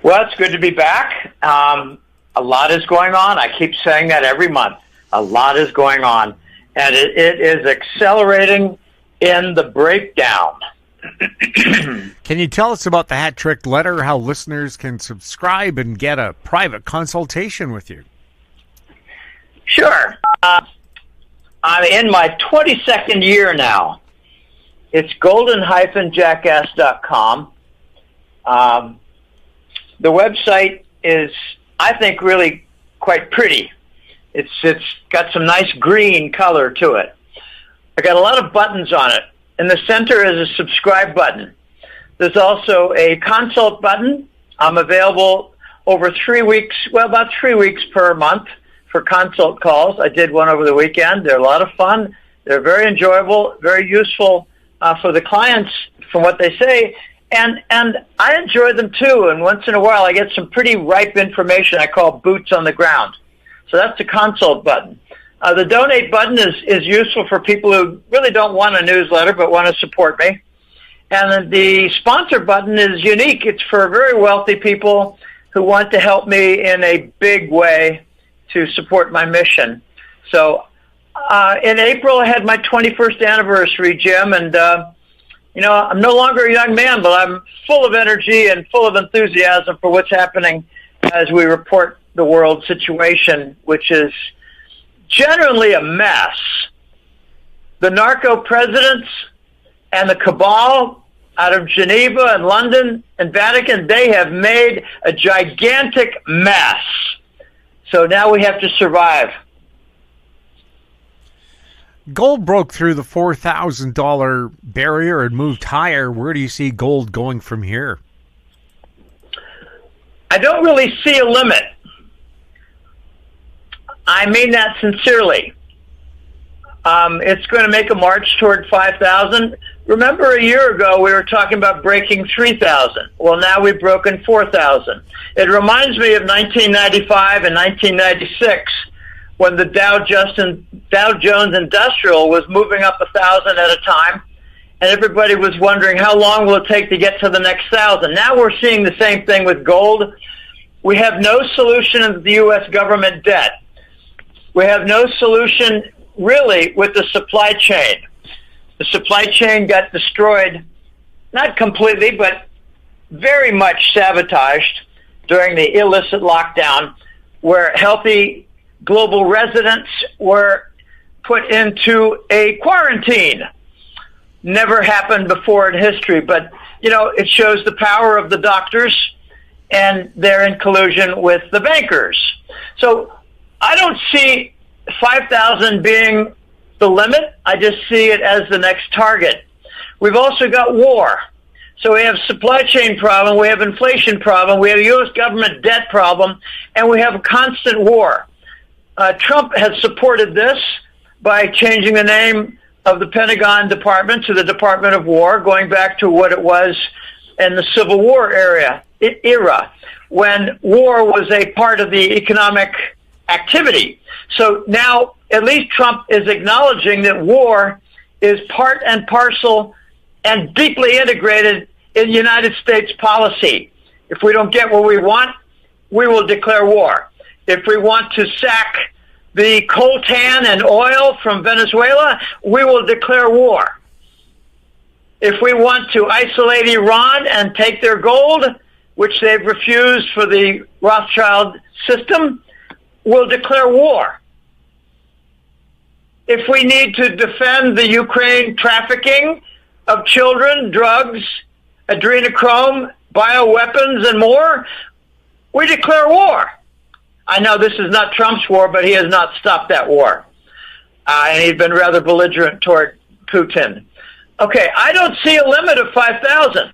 Well, it's good to be back. A lot is going on. I keep saying that every month. A lot is going on. And it is accelerating in the breakdown. Can you tell us about the Hat Trick Letter, how listeners can subscribe and get a private consultation with you? Sure. I'm in my 22nd year now. It's golden-jackass.com. The website is, I think, really quite pretty. It's got some nice green color to it. I got a lot of buttons on it. In the center is a subscribe button. There's also a consult button. I'm available over 3 weeks, about 3 weeks per month for consult calls. I did one over the weekend. They're a lot of fun. They're very enjoyable, very useful for the clients from what they say. And I enjoy them too. And once in a while, I get some pretty ripe information I call boots on the ground. So that's the consult button. The donate button is useful for people who really don't want a newsletter but want to support me. And then the sponsor button is unique. It's for very wealthy people who want to help me in a big way to support my mission. So in April, I had my 21st anniversary, Jim, and I'm no longer a young man, but I'm full of energy and full of enthusiasm for what's happening as we report the world situation, which is generally a mess. The narco presidents and the cabal out of Geneva and London and Vatican, they have made a gigantic mess. So now we have to survive. Gold broke through the $4,000 barrier and moved higher. Where do you see gold going from here? I don't really see a limit. I mean that sincerely. It's going to make a march toward 5,000. Remember a year ago we were talking about breaking 3,000. Well, now we've broken 4,000. It reminds me of 1995 and 1996 when the Dow Jones Industrial was moving up 1,000 at a time, and everybody was wondering how long will it take to get to the next 1,000. Now we're seeing the same thing with gold. We have no solution in the U.S. government debt. We have no solution really with the supply chain. The supply chain got destroyed, not completely, but very much sabotaged during the illicit lockdown, where healthy global residents were put into a quarantine. Never happened before in history, but it shows the power of the doctors, and they're in collusion with the bankers. So I don't see 5,000 being the limit. I just see it as the next target. We've also got war. So we have supply chain problem, we have inflation problem, we have a U.S. government debt problem, and we have a constant war. Trump has supported this by changing the name of the Pentagon Department to the Department of War, going back to what it was in the Civil War era, when war was a part of the economic activity. So now at least Trump is acknowledging that war is part and parcel and deeply integrated in United States policy. If we don't get what we want, we will declare war. If we want to sack the coltan and oil from Venezuela, we will declare war. If we want to isolate Iran and take their gold, which they've refused for the Rothschild system, we'll declare war. If we need to defend the Ukraine trafficking of children, drugs, adrenochrome, bioweapons, and more, we declare war. I know this is not Trump's war, but he has not stopped that war. And he's been rather belligerent toward Putin. Okay, I don't see a limit of 5,000.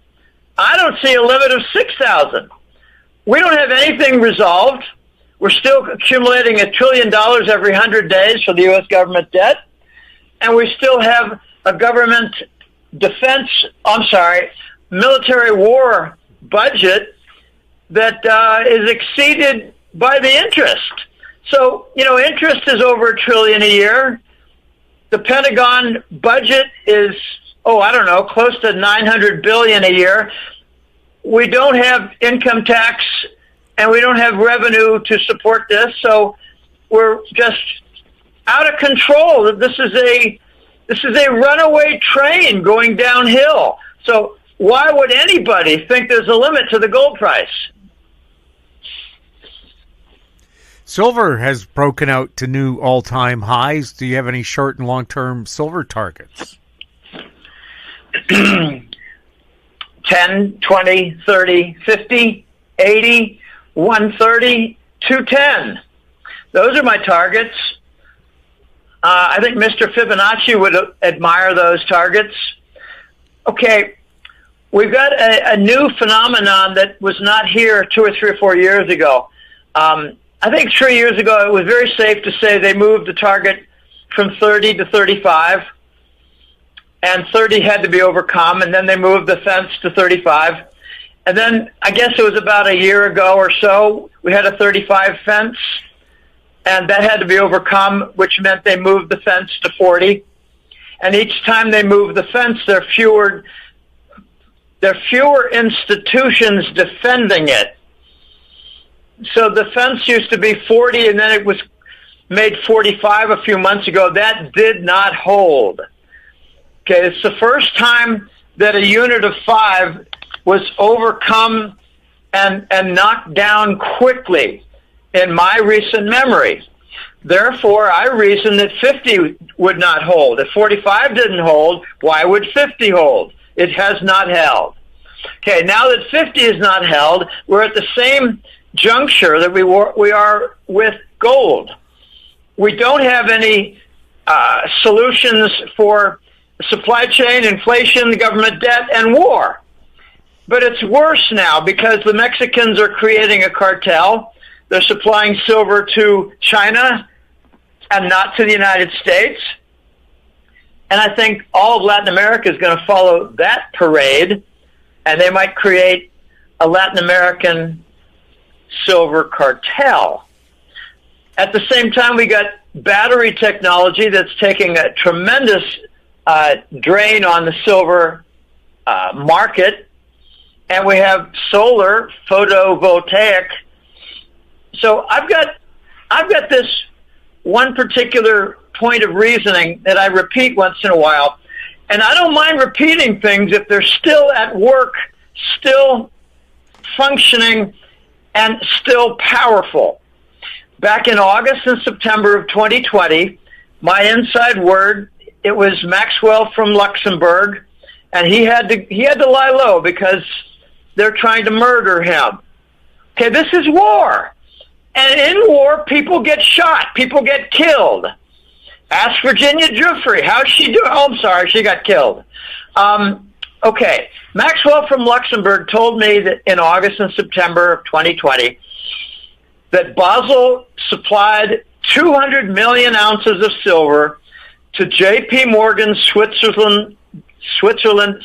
I don't see a limit of 6,000. We don't have anything resolved. We're still accumulating $1 trillion every 100 days for the U.S. government debt. And we still have a government military war budget that is exceeded by the interest. So, interest is over $1 trillion a year. The Pentagon budget is, close to $900 billion a year. we don't have income tax and we don't have revenue to support this, so we're just out of control. This is a runaway train going downhill. So why would anybody think there's a limit to the gold price? Silver has broken out to new all-time highs. Do you have any short and long-term silver targets? 10, 20, 30, 50, 80, 130, 210. Those are my targets. I think Mr. Fibonacci would admire those targets. Okay, we've got a new phenomenon that was not here 2 or 3 or 4 years ago. I think 3 years ago it was very safe to say they moved the target from 30 to 35, and 30 had to be overcome, and then they moved the fence to 35. And then I guess it was about a year ago or so, we had a 35 fence, and that had to be overcome, which meant they moved the fence to 40. And each time they moved the fence, there are fewer institutions defending it. So the fence used to be 40, and then it was made 45 a few months ago. That did not hold. Okay, it's the first time that a unit of 5 was overcome and knocked down quickly in my recent memory. Therefore, I reason that 50 would not hold. If 45 didn't hold, why would 50 hold? It has not held. Okay, now that 50 is not held, we're at the same juncture that we are with gold. We don't have any solutions for supply chain, inflation, government debt, and war. But it's worse now because the Mexicans are creating a cartel. They're supplying silver to China and not to the United States. And I think all of Latin America is going to follow that parade, and they might create a Latin American silver cartel. At the same time, we got battery technology that's taking a tremendous drain on the silver market, and we have solar photovoltaic. So I've got this one particular point of reasoning that I repeat once in a while, and I don't mind repeating things if they're still at work, still functioning, and still powerful. Back in August and September of 2020, my inside word, it was Maxwell from Luxembourg, and he had to lie low because they're trying to murder him. Okay, this is war. And in war, people get shot, people get killed. Ask Virginia Giuffre, how's she doing? Oh, I'm sorry, she got killed. Okay, Maxwell from Luxembourg told me that in August and September of 2020 that Basel supplied 200 million ounces of silver to J.P. Morgan Switzerland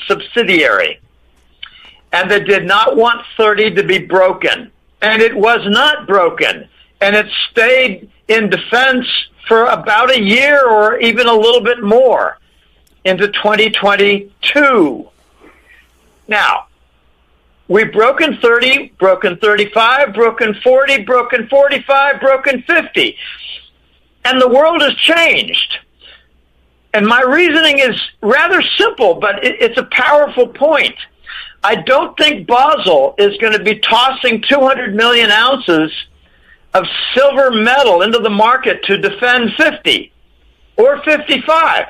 subsidiary, and they did not want 30 to be broken. And it was not broken, and it stayed in defense for about a year or even a little bit more into 2022. Now, we've broken 30, broken 35, broken 40, broken 45, broken 50. And the world has changed. And my reasoning is rather simple, but it's a powerful point. I don't think Basel is going to be tossing 200 million ounces of silver metal into the market to defend 50 or 55,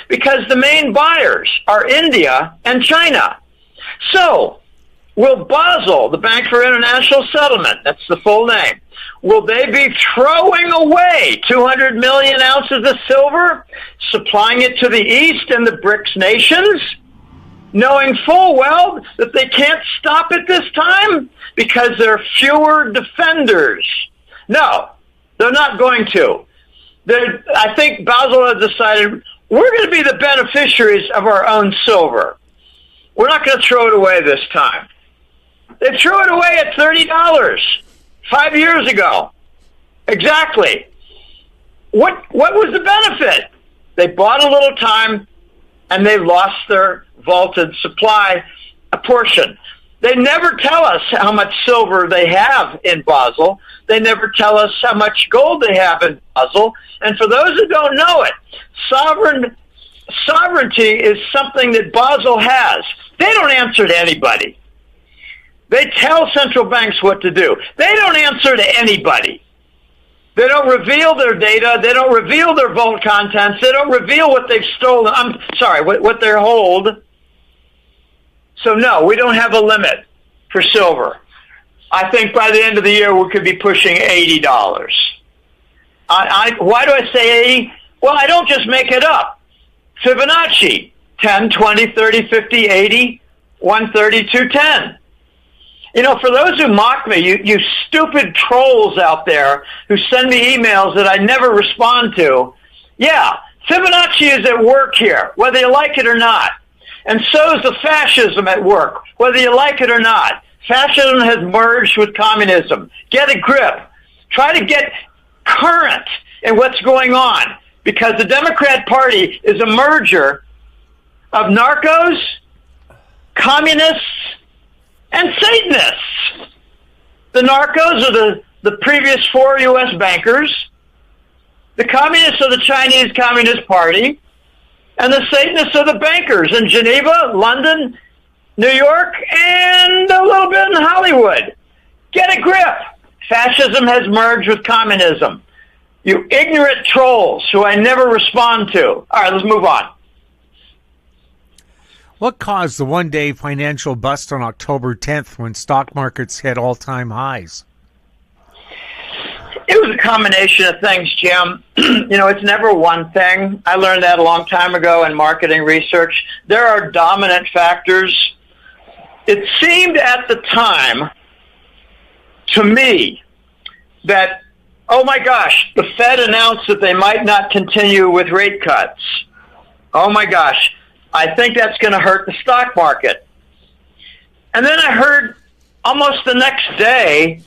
because the main buyers are India and China. So, will Basel, the Bank for International Settlement, that's the full name, will they be throwing away 200 million ounces of silver, supplying it to the East and the BRICS nations, knowing full well that they can't stop it this time because there are fewer defenders? No, they're not going to. I think Basel has decided we're going to be the beneficiaries of our own silver. We're not going to throw it away this time. They threw it away at $30 5 years ago. Exactly. What was the benefit? They bought a little time, and they lost their vaulted supply, a portion. They never tell us how much silver they have in Basel. They never tell us how much gold they have in Basel. And for those who don't know it, sovereignty is something that Basel has. They don't answer to anybody. They tell central banks what to do. They don't answer to anybody. They don't reveal their data. They don't reveal their vault contents. They don't reveal what they've stolen. I'm sorry, what they hold. So no, we don't have a limit for silver. I think by the end of the year we could be pushing $80. Why do I say 80? Well, I don't just make it up. Fibonacci, 10, 20, 30, 50, 80, 130, 210. You know, for those who mock me, you stupid trolls out there who send me emails that I never respond to, yeah, Fibonacci is at work here, whether you like it or not. And so is the fascism at work, whether you like it or not. Fascism has merged with communism. Get a grip. Try to get current in what's going on, because the Democrat Party is a merger of narcos, communists, and Satanists. The narcos are the previous 4 U.S. bankers. The communists are the Chinese Communist Party. And the Satanists are the bankers in Geneva, London, New York, and a little bit in Hollywood. Get a grip. Fascism has merged with communism. You ignorant trolls who I never respond to. All right, let's move on. What caused the one-day financial bust on October 10th when stock markets hit all-time highs? It was a combination of things, Jim. It's never one thing. I learned that a long time ago in marketing research. There are dominant factors. It seemed at the time to me that, oh my gosh, the Fed announced that they might not continue with rate cuts. Oh my gosh, I think that's going to hurt the stock market. And then I heard almost the next day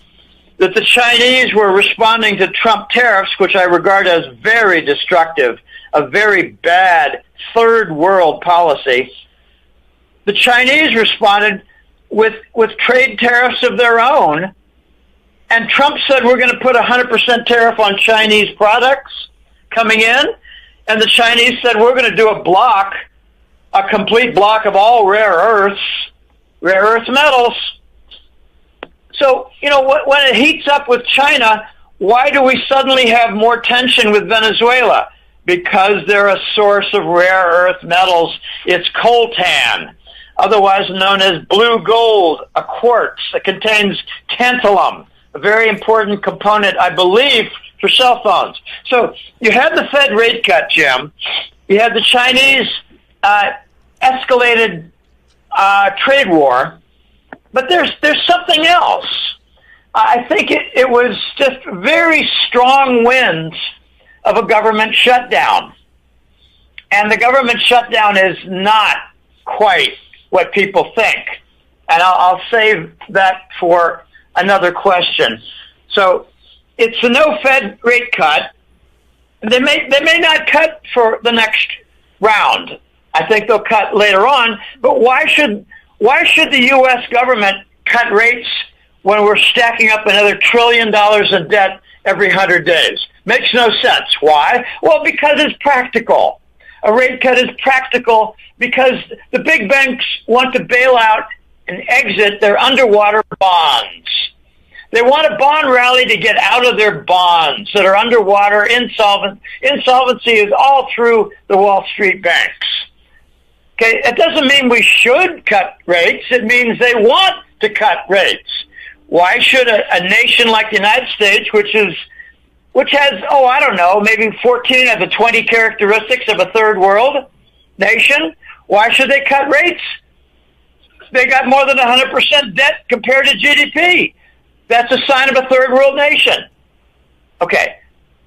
that the Chinese were responding to Trump tariffs, which I regard as very destructive, a very bad third world policy. The Chinese responded with trade tariffs of their own, and Trump said we're going to put 100% tariff on Chinese products coming in, and the Chinese said we're going to do a complete block of all rare earth metals. So, when it heats up with China, why do we suddenly have more tension with Venezuela? Because they're a source of rare earth metals. It's coltan, otherwise known as blue gold, a quartz that contains tantalum, a very important component, I believe, for cell phones. So you had the Fed rate cut, Jim. You had the Chinese escalated trade war. But there's something else. I think it was just very strong winds of a government shutdown. And the government shutdown is not quite what people think. And I'll save that for another question. So it's a no Fed rate cut. They may not cut for the next round. I think they'll cut later on. But why should the U.S. government cut rates when we're stacking up another $1 trillion in debt every 100 days? Makes no sense. Why? Well, because it's practical. A rate cut is practical because the big banks want to bail out and exit their underwater bonds. They want a bond rally to get out of their bonds that are underwater, insolvent. Insolvency is all through the Wall Street banks. Okay, it doesn't mean we should cut rates. It means they want to cut rates. Why should a nation like the United States, which has, I don't know, maybe 14 of the 20 characteristics of a third world nation, why should they cut rates? They got more than 100% debt compared to GDP. That's a sign of a third world nation. Okay,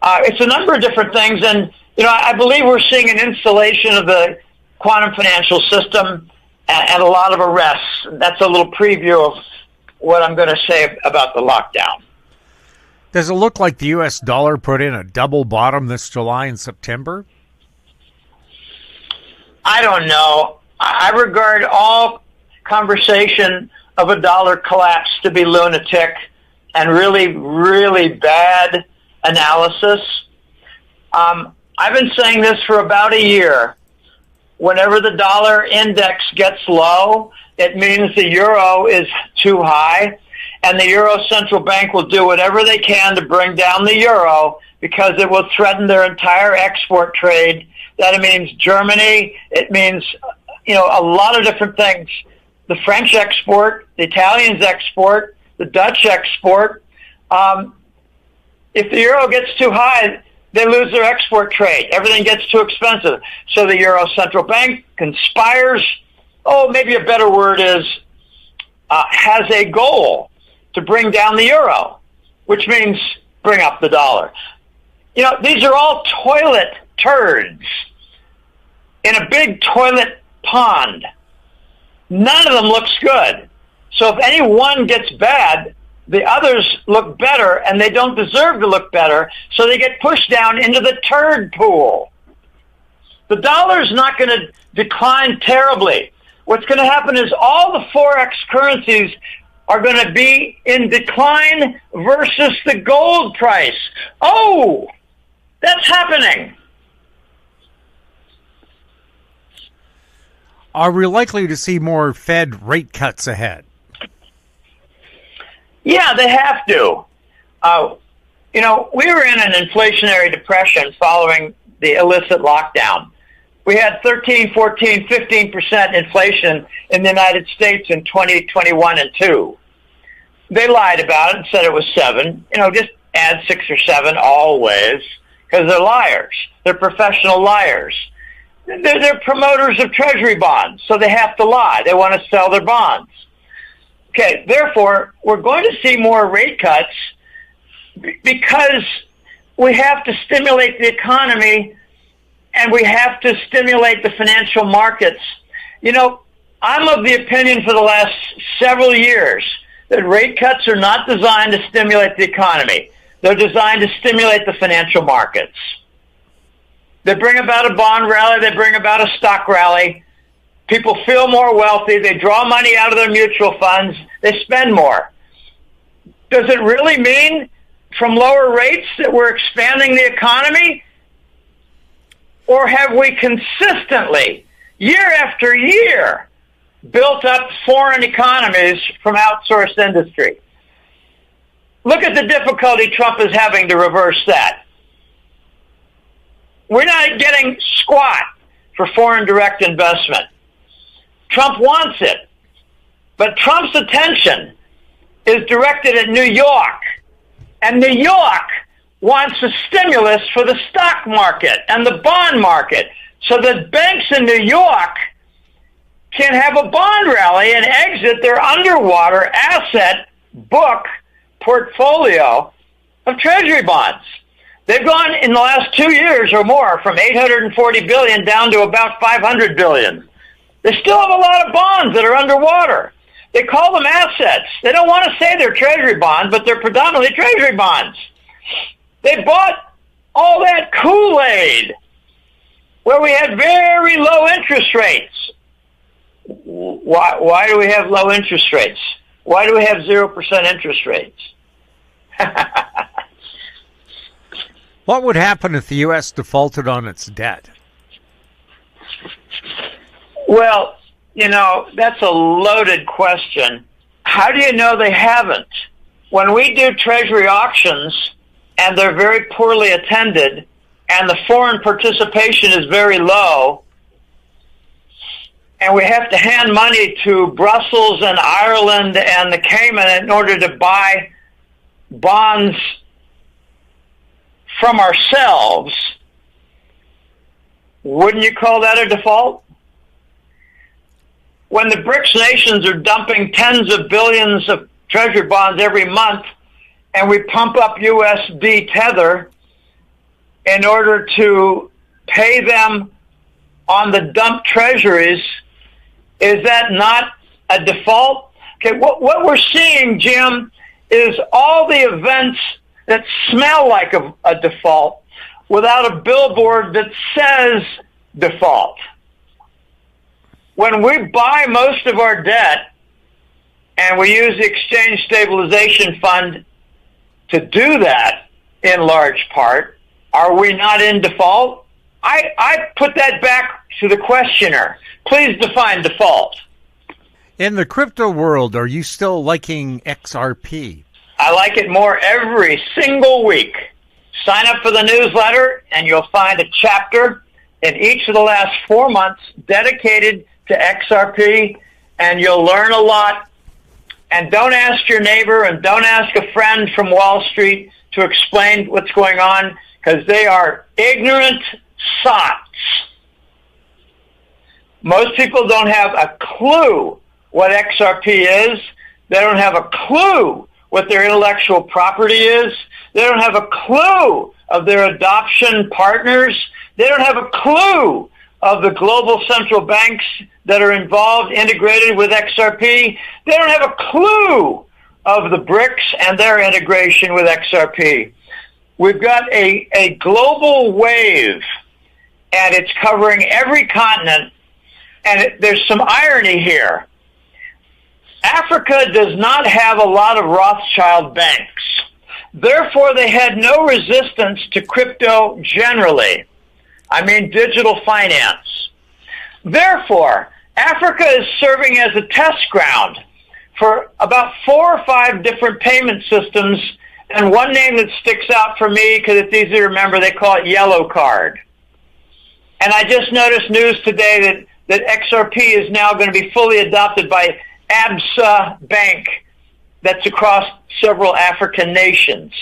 it's a number of different things, and I believe we're seeing an installation of the quantum financial system and a lot of arrests. That's a little preview of what I'm going to say about the lockdown. Does it look like the U.S. dollar put in a double bottom this July and September? I don't know. I regard all conversation of a dollar collapse to be lunatic and really, really bad analysis. I've been saying this for about a year. Whenever the dollar index gets low, it means the euro is too high, and the Euro Central Bank will do whatever they can to bring down the euro because it will threaten their entire export trade. That means Germany. It means, a lot of different things. The French export, the Italians export, the Dutch export. If the euro gets too high, they lose their export trade. Everything gets too expensive. So the Euro Central Bank conspires, maybe a better word is, has a goal to bring down the euro, which means bring up the dollar. These are all toilet turds in a big toilet pond. None of them looks good. So if any one gets bad, the others look better, and they don't deserve to look better, so they get pushed down into the turd pool. The dollar's not going to decline terribly. What's going to happen is all the Forex currencies are going to be in decline versus the gold price. Oh, that's happening. Are we likely to see more Fed rate cuts ahead? Yeah, they have to. We were in an inflationary depression following the illicit lockdown. We had 13, 14, 15% inflation in the United States in 2021 and 2. They lied about it and said it was 7. Just add 6 or 7 always, because they're liars. They're professional liars. They're promoters of treasury bonds, so they have to lie. They want to sell their bonds. Okay, therefore, we're going to see more rate cuts because we have to stimulate the economy and we have to stimulate the financial markets. I'm of the opinion for the last several years that rate cuts are not designed to stimulate the economy. They're designed to stimulate the financial markets. They bring about a bond rally. They bring about a stock rally. People feel more wealthy. They draw money out of their mutual funds. They spend more. Does it really mean from lower rates that we're expanding the economy? Or have we consistently, year after year, built up foreign economies from outsourced industry? Look at the difficulty Trump is having to reverse that. We're not getting squat for foreign direct investment. Trump wants it. But Trump's attention is directed at New York. And New York wants a stimulus for the stock market and the bond market so that banks in New York can have a bond rally and exit their underwater asset book portfolio of treasury bonds. They've gone in the last 2 years or more from $840 billion down to about $500 billion. They still have a lot of bonds that are underwater. They call them assets. They don't want to say they're treasury bonds, but they're predominantly treasury bonds. They bought all that Kool-Aid where we had very low interest rates. Why do we have low interest rates? Why do we have 0% interest rates? What would happen if the U.S. defaulted on its debt? Well, that's a loaded question. How do you know they haven't? When we do treasury auctions and they're very poorly attended and the foreign participation is very low and we have to hand money to Brussels and Ireland and the Cayman in order to buy bonds from ourselves, wouldn't you call that a default? When the BRICS nations are dumping tens of billions of treasury bonds every month and we pump up USD tether in order to pay them on the dumped treasuries, is that not a default? Okay, what we're seeing, Jim, is all the events that smell like a default without a billboard that says default. When we buy most of our debt and we use the Exchange Stabilization Fund to do that in large part, are we not in default? I put that back to the questioner. Please define default. In the crypto world, are you still liking XRP? I like it more every single week. Sign up for the newsletter, and you'll find a chapter in each of the last 4 months dedicated to XRP, and you'll learn a lot. And don't ask your neighbor and don't ask a friend from Wall Street to explain what's going on, because they are ignorant sots. Most people don't have a clue what XRP is. They don't have a clue what their intellectual property is. They don't have a clue of their adoption partners. They don't have a clue of the global central banks that are involved, integrated with XRP. They don't have a clue of the BRICS and their integration with XRP. We've got a global wave, and it's covering every continent, and there's some irony here. Africa does not have a lot of Rothschild banks. Therefore, they had no resistance to crypto generally. I mean, digital finance. Therefore, Africa is serving as a test ground for about 4 or 5 different payment systems, and one name that sticks out for me because it's easy to remember, they call it Yellow Card. And I just noticed news today that XRP is now going to be fully adopted by ABSA Bank, that's across several African nations.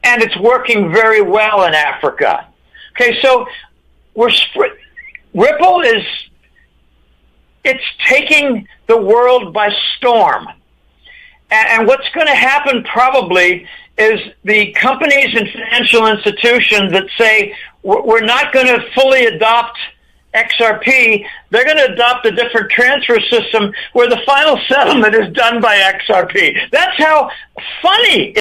And it's working very well in Africa. Okay, so Ripple it's taking the world by storm. And what's going to happen probably is the companies and financial institutions that say we're not going to fully adopt XRP, they're going to adopt a different transfer system where the final settlement is done by XRP. That's how funny